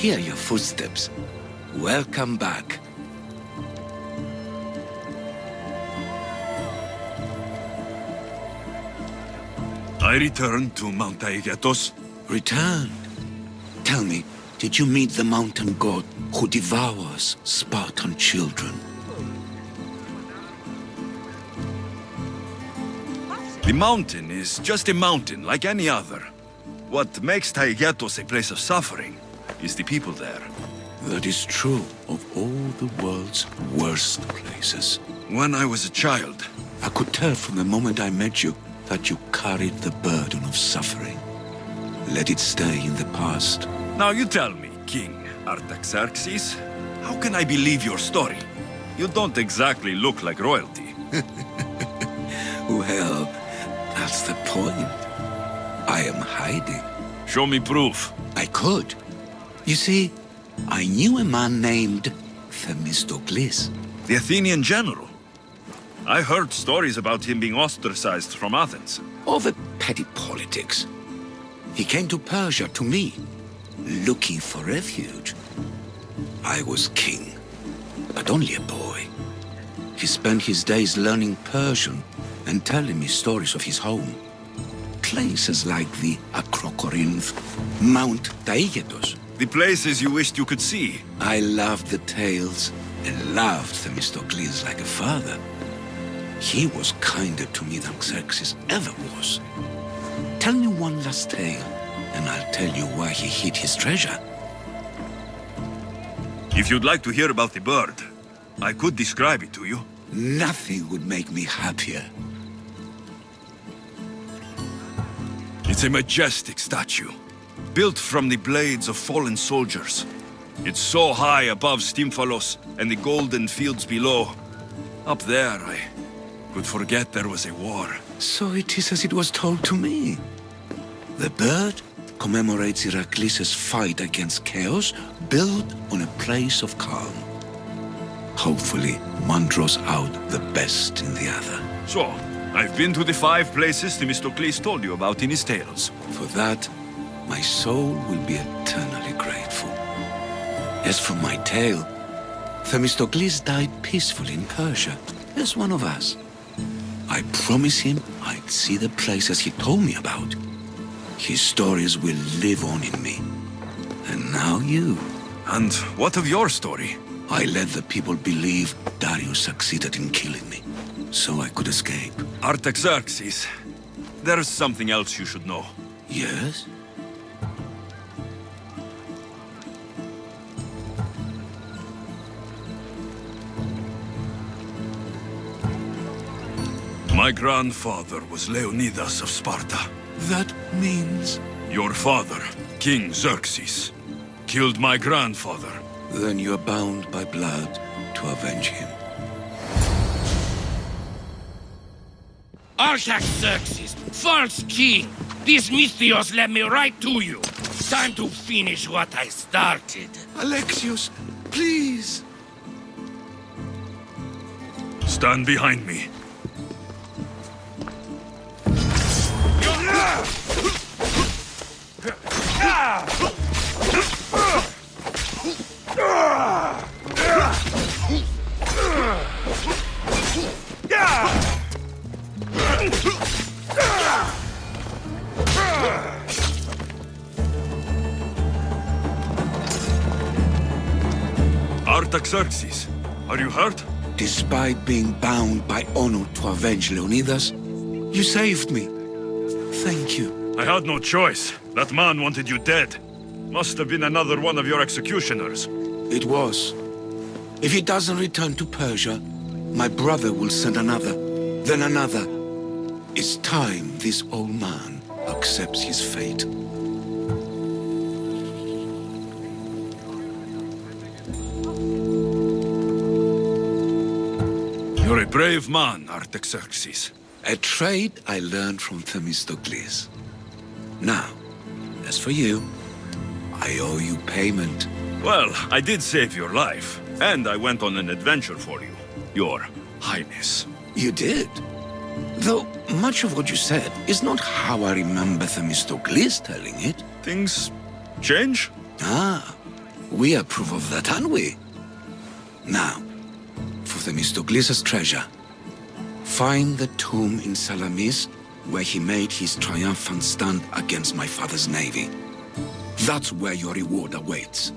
hear your footsteps. Welcome back. I returned to Mount Aegatos. Returned. Tell me, did you meet the mountain god who devours Spartan children? The mountain is just a mountain like any other. What makes Aegatos a place of suffering is the people there. That is true of all the world's worst places. When I was a child, I could tell from the moment I met you that you carried the burden of suffering. Let it stay in the past. Now you tell me, King Artaxerxes, how can I believe your story? You don't exactly look like royalty. Well, that's the point. I am hiding. Show me proof. I could. You see, I knew a man named Themistocles. The Athenian general. I heard stories about him being ostracized from Athens. Over petty politics. He came to Persia to me, looking for refuge. I was king, but only a boy. He spent his days learning Persian and telling me stories of his home. Places like the Acrocorinth, Mount Aegatos. The places you wished you could see. I loved the tales and loved Themistocles like a father. He was kinder to me than Xerxes ever was. Tell me one last tale, and I'll tell you where he hid his treasure. If you'd like to hear about the bird, I could describe it to you. Nothing would make me happier. It's a majestic statue, built from the blades of fallen soldiers. It's so high above Stymphalos and the golden fields below. Up there, I could forget there was a war. So it is as it was told to me. The bird commemorates Heracles' fight against chaos, built on a place of calm. Hopefully, one draws out the best in the other. So, I've been to the 5 places Themistocles told you about in his tales. For that, my soul will be eternally grateful. As for my tale, Themistocles died peacefully in Persia, as one of us. I promise him I'd see the places he told me about. His stories will live on in me. And now you. And what of your story? I let the people believe Darius succeeded in killing me, so I could escape. Artaxerxes, there's something else you should know. Yes? My grandfather was Leonidas of Sparta. That means... Your father, King Xerxes, killed my grandfather. Then you are bound by blood to avenge him. Artaxerxes, false king! These mystios led me right to you. Time to finish what I started. Alexios, please! Stand behind me. Artaxerxes, are you hurt? Despite being bound by honor to avenge Leonidas, you saved me. Thank you. I had no choice. That man wanted you dead. Must have been another one of your executioners. It was. If he doesn't return to Persia, my brother will send another, then another. It's time this old man accepts his fate. You're a brave man, Artaxerxes. A trait I learned from Themistocles. Now, as for you, I owe you payment. Well, I did save your life, and I went on an adventure for you, Your Highness. You did. Though much of what you said is not how I remember Themistocles telling it. Things change? Ah, We approve of that, aren't we? Now, for Themistocles' treasure. Find the tomb in Salamis, where he made his triumphant stand against my father's navy. That's where your reward awaits.